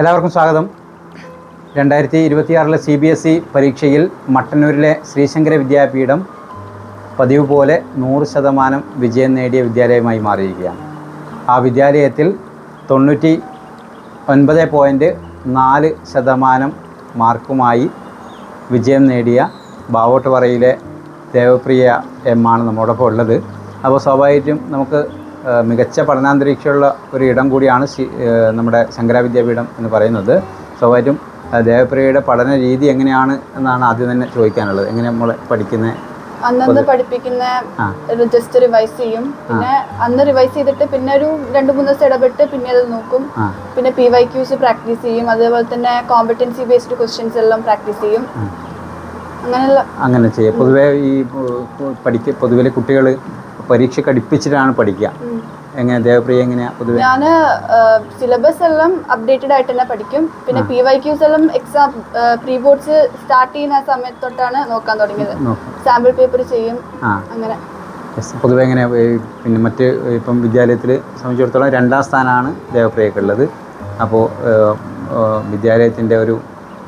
എല്ലാവർക്കും സ്വാഗതം. 2026 CBSE പരീക്ഷയിൽ മട്ടന്നൂരിലെ ശ്രീശങ്കര വിദ്യാപീഠം പതിവ് പോലെ 100% വിജയം നേടിയ വിദ്യാലയമായി മാറിയിരിക്കുകയാണ്. ആ വിദ്യാലയത്തിൽ 99.4% മാർക്കുമായി വിജയം നേടിയ ബാവോട്ടുപാറയിലെ ദേവപ്രിയ ആണ് നമ്മോടൊപ്പം ഉള്ളത്. അപ്പോൾ സ്വാഭാവികമായിട്ടും നമുക്ക് മികച്ച പഠനാന്തരീക്ഷമുള്ള ഒരു ഇടം കൂടിയാണ് നമ്മുടെ ശങ്കര വിദ്യാപീഠം എന്ന് പറയുന്നത്. സ്വാഭാവികമായിട്ടും ദേവപ്രിയയുടെ പഠന രീതി എങ്ങനെയാണ് എന്നാണ് ആദ്യം തന്നെ ചോദിക്കാനുള്ളത്. എങ്ങനെ നമ്മൾ പഠിക്കുന്നത്? അന്നന്ന് പഠിപ്പിക്കുന്ന ജസ്റ്റ് റിവൈസ് ചെയ്യും. പിന്നെ അന്ന് റിവൈസ് ചെയ്തിട്ട് പിന്നെ ഒരു 2-3 ദിവസം ഇടപെട്ട് പിന്നെ അത് നോക്കും. പിന്നെ PYQs പ്രാക്ടീസ് ചെയ്യും. അതേപോലെ തന്നെ കോമ്പറ്റൻസി ബേസ്ഡ് ക്വസ്റ്റ്യൻസ് എല്ലാം പ്രാക്ടീസ് ചെയ്യും. അങ്ങനെ ചെയ്യും. പൊതുവേ ഈ പൊതുവെ കുട്ടികൾ പരീക്ഷയ്ക്ക് അടുപ്പിച്ചിട്ടാണ് പഠിക്കുക. എങ്ങനെ ദേവപ്രിയ എങ്ങനെയാ പൊതുവെ? ഞാൻ സിലബസ് എല്ലാം അപ്ഡേറ്റഡ് ആയിട്ട് തന്നെ പഠിക്കും. പിന്നെ PYQs എല്ലാം എക്സാം പ്രീ ബോർഡ്സ് സ്റ്റാർട്ട് ചെയ്യുന്ന സമയത്ത് തൊട്ടാണ് നോക്കാൻ തുടങ്ങിയത്. സാമ്പിൾ പേപ്പർ ചെയ്യും. അങ്ങനെ പൊതുവെ എങ്ങനെ പിന്നെ മറ്റ് ഇപ്പം വിദ്യാലയത്തിൽ സംബന്ധിച്ചിടത്തോളം 2ാം സ്ഥാനമാണ് ദേവപ്രിയക്കുള്ളത്. അപ്പോൾ വിദ്യാലയത്തിൻ്റെ ഒരു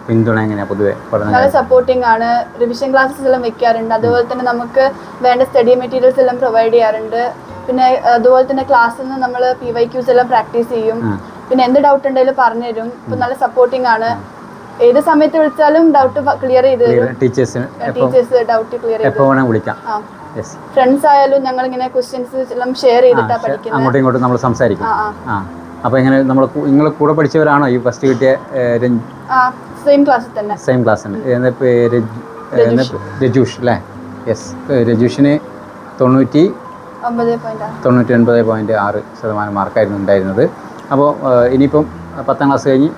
പിന്തുണ എങ്ങനെയാണ് പൊതുവെ? നല്ല സപ്പോർട്ടിംഗ് ആണ്. റിവിഷൻ ക്ലാസ്സസ് എല്ലാം വെക്കാറുണ്ട്. അതുപോലെ തന്നെ നമുക്ക് വേണ്ട സ്റ്റഡി മെറ്റീരിയൽസ് എല്ലാം പ്രൊവൈഡ് ചെയ്യാറുണ്ട്. പിന്നെ അതുപോലെ തന്നെ ക്ലാസ്സിൽ നിന്ന് നമ്മൾ PYQs എല്ലാം പ്രാക്ടീസ് ചെയ്യും. പിന്നെ എന്ത് ഡൗട്ട് ഉണ്ടെങ്കിലും പറഞ്ഞു തരും. ഇപ്പം നല്ല സപ്പോർട്ടിംഗ് ആണ്. ഏത് സമയത്ത് വിളിച്ചാലും ഡൗട്ട് ക്ലിയർ ചെയ്ത് തരും. ടീച്ചേഴ്സ് ഡൗട്ട് ക്ലിയർ ചെയ്ത് വിളിക്കാം. ഫ്രണ്ട്സ് ആയാലും ഞങ്ങൾ ഇങ്ങനെ ക്വസ്റ്റ്യൻസ് എല്ലാം ഷെയർ ചെയ്തിട്ടാണ് പഠിക്കുന്നത്. അങ്ങോട്ടും ഇങ്ങോട്ടും നമ്മൾ സംസാരിക്കും. അപ്പോൾ എങ്ങനെ നിങ്ങൾ കൂടെ പഠിച്ചവരാണോ ഈ ഫസ്റ്റ് കിട്ടിയ? സെയിം ക്ലാസ്സിൽ തന്നെ. സെയിം ക്ലാസ് ഉണ്ട്. രജൂഷ് അല്ലേ? യെസ്. രജൂഷിന് 99.6% മാർക്കായിരുന്നു ഉണ്ടായിരുന്നത്. അപ്പോൾ ഇനിയിപ്പം 10ാം ക്ലാസ് കഴിഞ്ഞ്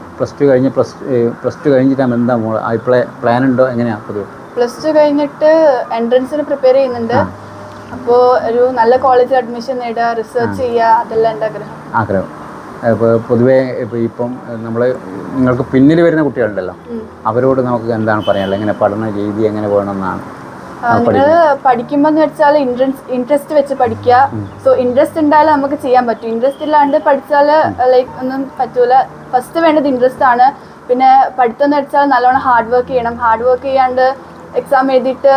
പ്ലസ് ടു കഴിഞ്ഞിട്ടാണ് എന്താ ഇപ്പോഴേ പ്ലാൻ ഉണ്ടോ? എങ്ങനെയാണ് പൊതുവെ? പ്ലസ് ടു കഴിഞ്ഞിട്ട് എൻട്രൻസിന് പ്രിപ്പയർ ചെയ്യുന്നുണ്ട്. അപ്പോൾ ഒരു നല്ല കോളേജിൽ അഡ്മിഷൻ നേടുക, റിസർച്ച് ചെയ്യുക, അതെല്ലാം എൻ്റെ ആഗ്രഹം. ഇപ്പോൾ പൊതുവേ ഇപ്പം നിങ്ങൾക്ക് പിന്നിൽ വരുന്ന കുട്ടികളുണ്ടല്ലോ, അവരോട് നമുക്ക് എന്താണ് പറയാനുള്ളത്? എങ്ങനെ പഠന രീതി എങ്ങനെ വേണമെന്നാണ്? നിങ്ങൾ പഠിക്കുമ്പോൾ എന്ന് വെച്ചാൽ ഇൻട്രസ്റ്റ് വെച്ച് പഠിക്കുക. സോ ഇൻട്രസ്റ്റ് ഉണ്ടായാലും നമുക്ക് ചെയ്യാൻ പറ്റും. ഇൻട്രസ്റ്റ് ഇല്ലാണ്ട് പഠിച്ചാൽ ഒന്നും പറ്റൂല. ഫസ്റ്റ് വേണ്ടത് ഇൻട്രസ്റ്റ് ആണ്. പിന്നെ പഠിത്തം എന്ന് വെച്ചാൽ നല്ലോണം ഹാർഡ് വർക്ക് ചെയ്യണം. ഹാർഡ് വർക്ക് ചെയ്യാണ്ട് എക്സാം എഴുതിയിട്ട്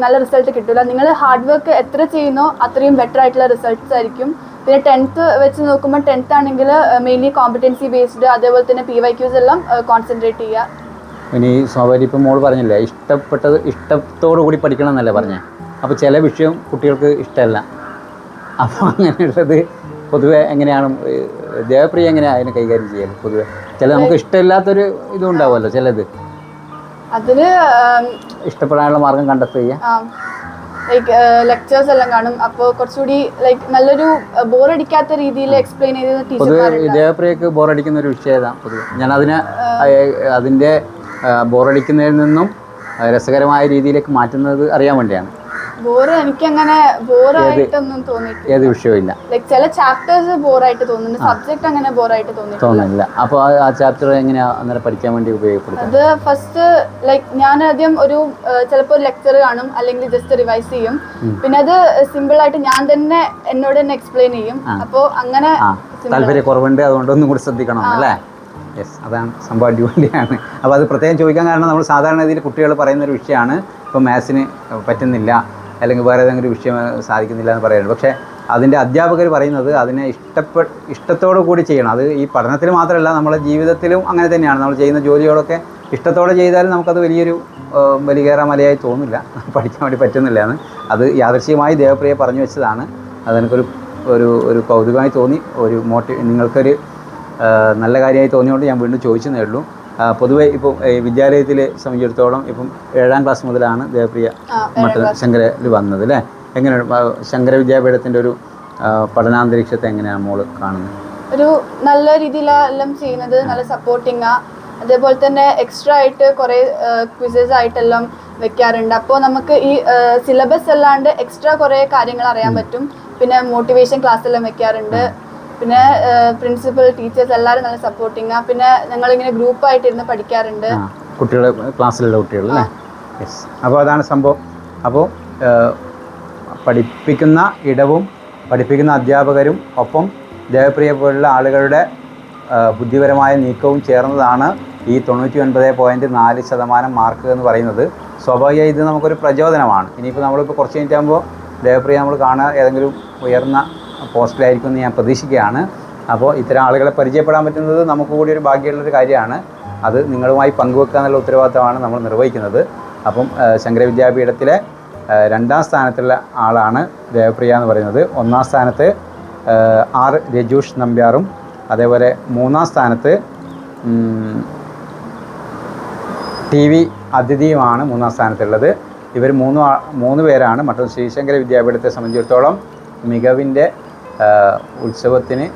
നല്ല റിസൾട്ട് കിട്ടില്ല. നിങ്ങൾ ഹാർഡ് വർക്ക് എത്ര ചെയ്യുന്നോ അത്രയും ബെറ്റർ ആയിട്ടുള്ള റിസൾട്ട്സ് ആയിരിക്കും. പിന്നെ 10th വെച്ച് നോക്കുമ്പോൾ 10th ആണെങ്കിൽ മെയിൻലി കോമ്പറ്റൻസി ബേസ്ഡ്, അതേപോലെ തന്നെ PYQs എല്ലാം കോൺസെൻട്രേറ്റ് ചെയ്യുക. ഇനി സ്വാഭാവികം ഇപ്പം മോൾ പറഞ്ഞില്ലേ, ഇഷ്ടത്തോടു കൂടി പഠിക്കണം എന്നല്ലേ പറഞ്ഞേ. അപ്പോൾ ചില വിഷയം കുട്ടികൾക്ക് ഇഷ്ടമല്ല. അപ്പോൾ അങ്ങനെയുള്ളത് പൊതുവെ എങ്ങനെയാണ് ദേവപ്രിയ എങ്ങനെയാണ് അതിനെ കൈകാര്യം ചെയ്യാൻ? പൊതുവെ നമുക്ക് ഇഷ്ടമില്ലാത്തൊരു ഇതും ഉണ്ടാവുമല്ലോ ചിലത്. അതില് ഇഷ്ടപ്പെടാനുള്ള മാർഗം കണ്ടെത്തുക. ലെക്ചേഴ്സ് എല്ലാം കാണും. അപ്പോൾ കുറച്ചുകൂടി നല്ലൊരു ബോറടിക്കാത്ത രീതിയിൽ എക്സ്പ്ലെയിൻ ചെയ്ത് പൊതുവെ ദേവപ്രിയക്ക് ബോറടിക്കുന്ന ഒരു വിഷയം ഏതാണ് പൊതുവെ? ഞാൻ അതിൻ്റെ ബോറടിക്കുന്നതിൽ നിന്നും രസകരമായ രീതിയിലേക്ക് മാറ്റുന്നത് അറിയാൻ വേണ്ടിയാണ്. എനിക്കങ്ങനെ ബോറായിട്ടൊന്നും തോന്നിയിട്ടില്ല. ഏത് വിഷയമില്ല. ചില ചാപ്റ്റേഴ്സ് ബോറായിട്ട് തോന്നുന്നുണ്ട്. സബ്ജക്ട് അങ്ങനെ ബോറായിട്ട് തോന്നുന്നില്ല. അപ്പോൾ ആ ചാപ്റ്റർ എങ്ങനെയാ അന്നേരം പഠിക്കാൻ വേണ്ടി ഉപയോഗപ്പെടുത്തുന്നത്? അത് ഫസ്റ്റ് ഞാൻ ആദ്യം ചിലപ്പോൾ ഒരു ലെക്ചർ കാണും, അല്ലെങ്കിൽ ജസ്റ്റ് റിവൈസ് ചെയ്യും. പിന്നെ അത് സിമ്പിൾ ആയിട്ട് ഞാൻ തന്നെ എന്നോട് തന്നെ എക്സ്പ്ലെയിൻ ചെയ്യും. അപ്പോൾ അങ്ങനെ താല്പര്യക്കുറവുണ്ട്, അതുകൊണ്ട് ഒന്നും കൂടി ശ്രദ്ധിക്കണം അല്ലേ? യെസ്, അതാണ് സംഭവം. അടിപൊളിയാണ്. അപ്പോൾ അത് പ്രത്യേകം ചോദിക്കാൻ കാരണം നമ്മൾ സാധാരണ രീതിയിൽ കുട്ടികൾ പറയുന്നൊരു വിഷയമാണ് ഇപ്പോൾ മാത്സിന് പറ്റുന്നില്ല, അല്ലെങ്കിൽ വേറെ ഏതെങ്കിലും ഒരു വിഷയം സാധിക്കുന്നില്ല എന്ന് പറയുന്നത്. പക്ഷേ അതിൻ്റെ അധ്യാപകർ പറയുന്നത് അതിനെ ഇഷ്ടത്തോടു കൂടി ചെയ്യണം. അത് ഈ പഠനത്തിൽ മാത്രമല്ല, നമ്മുടെ ജീവിതത്തിലും അങ്ങനെ തന്നെയാണ്. നമ്മൾ ചെയ്യുന്ന ജോലിയോടൊക്കെ ഇഷ്ടത്തോടെ ചെയ്താലും നമുക്കത് വലിയ മലയായി തോന്നില്ല, പഠിക്കാൻ വേണ്ടി പറ്റുന്നില്ല എന്ന്. അത് യാദൃശ്ചികമായി ദേവപ്രിയ പറഞ്ഞു വെച്ചതാണ്. അതെനിക്കൊരു ഒരു കൗതുകമായി തോന്നി, നിങ്ങൾക്കൊരു നല്ല കാര്യമായി തോന്നിയോണ്ട് ഞാൻ വീണ്ടും ചോദിച്ചതേ ഉള്ളൂ. പൊതുവെ ഇപ്പോൾ വിദ്യാലയത്തിൽ സംബന്ധിച്ചിടത്തോളം ഇപ്പം 7ാം ക്ലാസ് മുതലാണ് ദേവപ്രിയ ശങ്കരയിൽ വന്നത് അല്ലേ? എങ്ങനെയാണ് ശങ്കര വിദ്യാപീഠത്തിൻ്റെ ഒരു പഠനാന്തരീക്ഷത്തെ എങ്ങനെയാണ് മോള് കാണുന്നത്? ഒരു നല്ല രീതിയിലെല്ലാം ചെയ്യുന്നത്, നല്ല സപ്പോർട്ടിങ്ങാ. അതേപോലെ തന്നെ എക്സ്ട്രാ ആയിട്ട് കുറേ ക്വിസസ് ആയിട്ടെല്ലാം വെക്കാറുണ്ട്. അപ്പോൾ നമുക്ക് ഈ സിലബസ് അല്ലാണ്ട് എക്സ്ട്രാ കുറേ കാര്യങ്ങൾ അറിയാൻ പറ്റും. പിന്നെ മോട്ടിവേഷൻ ക്ലാസ് എല്ലാം വെക്കാറുണ്ട്. പിന്നെ പ്രിൻസിപ്പൽ, ടീച്ചേഴ്സ് എല്ലാവരും നല്ല സപ്പോർട്ടിങ്ങാ. പിന്നെ ഞങ്ങളിങ്ങനെ ഗ്രൂപ്പായിട്ടിരുന്ന് പഠിക്കാറുണ്ട്. കുട്ടികളെ ക്ലാസ്സിലുള്ള കുട്ടികൾ അല്ലേ? യെസ്. അപ്പോൾ അതാണ് സംഭവം. അപ്പോൾ പഠിപ്പിക്കുന്ന ഇടവും പഠിപ്പിക്കുന്ന അധ്യാപകരും ഒപ്പം ദേവപ്രിയ പോലുള്ള ആളുകളുടെ ബുദ്ധിപരമായ നീക്കവും ചേർന്നതാണ് ഈ 99.4% മാർക്ക് എന്ന് പറയുന്നത്. സ്വാഭാവികമായി ഇത് നമുക്കൊരു പ്രചോദനമാണ്. ഇനിയിപ്പോൾ നമ്മളിപ്പോൾ കുറച്ച് കഴിഞ്ഞിട്ടാകുമ്പോൾ ദേവപ്രിയ നമ്മൾ കാണുക ഏതെങ്കിലും ഉയർന്ന പോസ്റ്റിലായിരിക്കും എന്ന് ഞാൻ പ്രതീക്ഷിക്കുകയാണ്. അപ്പോൾ ഇത്തരം ആളുകളെ പരിചയപ്പെടാൻ പറ്റുന്നത് നമുക്ക് കൂടി ഒരു ഭാഗ്യമുള്ളൊരു കാര്യമാണ്. അത് നിങ്ങളുമായി പങ്കുവെക്കുക എന്നുള്ള ഉത്തരവാദിത്തമാണ് നമ്മൾ നിർവഹിക്കുന്നത്. അപ്പം ശങ്കര വിദ്യാപീഠത്തിലെ 2ാം സ്ഥാനത്തുള്ള ആളാണ് ദേവപ്രിയ എന്ന് പറയുന്നത്. 1ാം സ്ഥാനത്ത് ആർ രജൂഷ് നമ്പ്യാറും അതേപോലെ 3ാം സ്ഥാനത്ത് TV അതിഥിയുമാണ് 3ാം സ്ഥാനത്തുള്ളത്. ഇവർ മൂന്ന് പേരാണ് മറ്റൊരു ശ്രീശങ്കര വിദ്യാപീഠത്തെ സംബന്ധിച്ചിടത്തോളം മികവിൻ്റെ ഉത്സവത്തിന്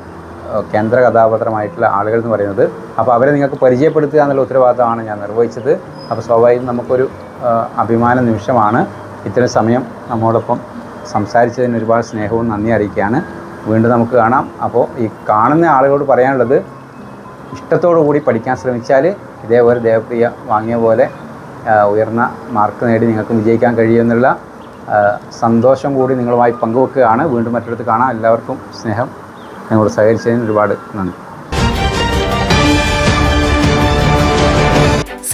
കേന്ദ്ര കഥാപാത്രമായിട്ടുള്ള ആളുകൾ എന്ന് പറയുന്നത്. അപ്പോൾ അവരെ നിങ്ങൾക്ക് പരിചയപ്പെടുത്തുക എന്നുള്ള ഉത്തരവാദിത്തമാണ് ഞാൻ നിർവഹിച്ചത്. അപ്പോൾ സ്വാഭാവികം നമുക്കൊരു അഭിമാന നിമിഷമാണ്. ഇത്രയും സമയം നമ്മോടൊപ്പം സംസാരിച്ചതിന് ഒരുപാട് സ്നേഹവും നന്ദി അറിയിക്കുകയാണ്. വീണ്ടും നമുക്ക് കാണാം. അപ്പോൾ ഈ കാണുന്ന ആളുകളോട് പറയാനുള്ളത്, ഇഷ്ടത്തോടു കൂടി പഠിക്കാൻ ശ്രമിച്ചാൽ ഇതേപോലെ ദേവപ്രിയ വാങ്ങിയ പോലെ ഉയർന്ന മാർക്ക് നേടി നിങ്ങൾക്ക് വിജയിക്കാൻ കഴിയുമെന്നുള്ള സന്തോഷം കൂടി നിങ്ങളുമായി പങ്കുവെക്കുകയാണ്. വീണ്ടും മറ്റൊരിടത്ത് കാണാം. എല്ലാവർക്കും സ്നേഹം. ഞങ്ങളോട് സഹകരിച്ചതിന് ഒരുപാട് നന്ദി.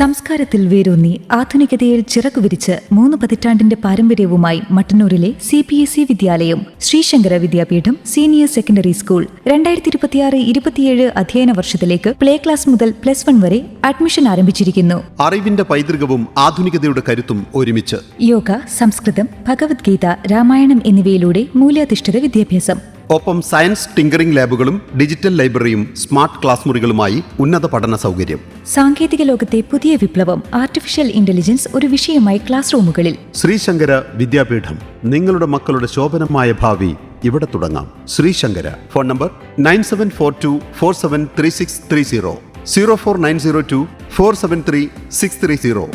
സംസ്കാരത്തിൽ വേരൂന്നി ആധുനികതയിൽ ചിറകുവിരിച്ച് 3 പതിറ്റാണ്ടിന്റെ പാരമ്പര്യവുമായി മട്ടന്നൂരിലെ CBSE വിദ്യാലയം ശ്രീശങ്കര വിദ്യാപീഠം സീനിയർ സെക്കൻഡറി സ്കൂൾ 2026-27 അധ്യയന വർഷത്തിലേക്ക് പ്ലേ ക്ലാസ് മുതൽ +1 വരെ അഡ്മിഷൻ ആരംഭിച്ചിരിക്കുന്നു. അറിവിന്റെ പൈതൃകവും ആധുനികതയുടെ കരുത്തും ഒരുമിച്ച് യോഗ, സംസ്കൃതം, ഭഗവത്ഗീത, രാമായണം എന്നിവയിലൂടെ മൂല്യാധിഷ്ഠിത വിദ്യാഭ്യാസം. ഒപ്പം സയൻസ് ടിങ്കറിംഗ് ലാബുകളും ഡിജിറ്റൽ ലൈബ്രറിയും സ്മാർട്ട് ക്ലാസ് മുറികളുമായി ഉന്നത പഠന സൗകര്യം. സാങ്കേതിക ലോകത്തെ പുതിയ വിപ്ലവം ആർട്ടിഫിഷ്യൽ ഇന്റലിജൻസ് ഒരു വിഷയമായി ക്ലാസ് റൂമുകളിൽ. ശ്രീശങ്കര വിദ്യാപീഠം, നിങ്ങളുടെ മക്കളുടെ ശോഭനമായ ഭാവി ഇവിടെ തുടങ്ങാം. ശ്രീശങ്കര. Phone number 9742473630, 04902473630.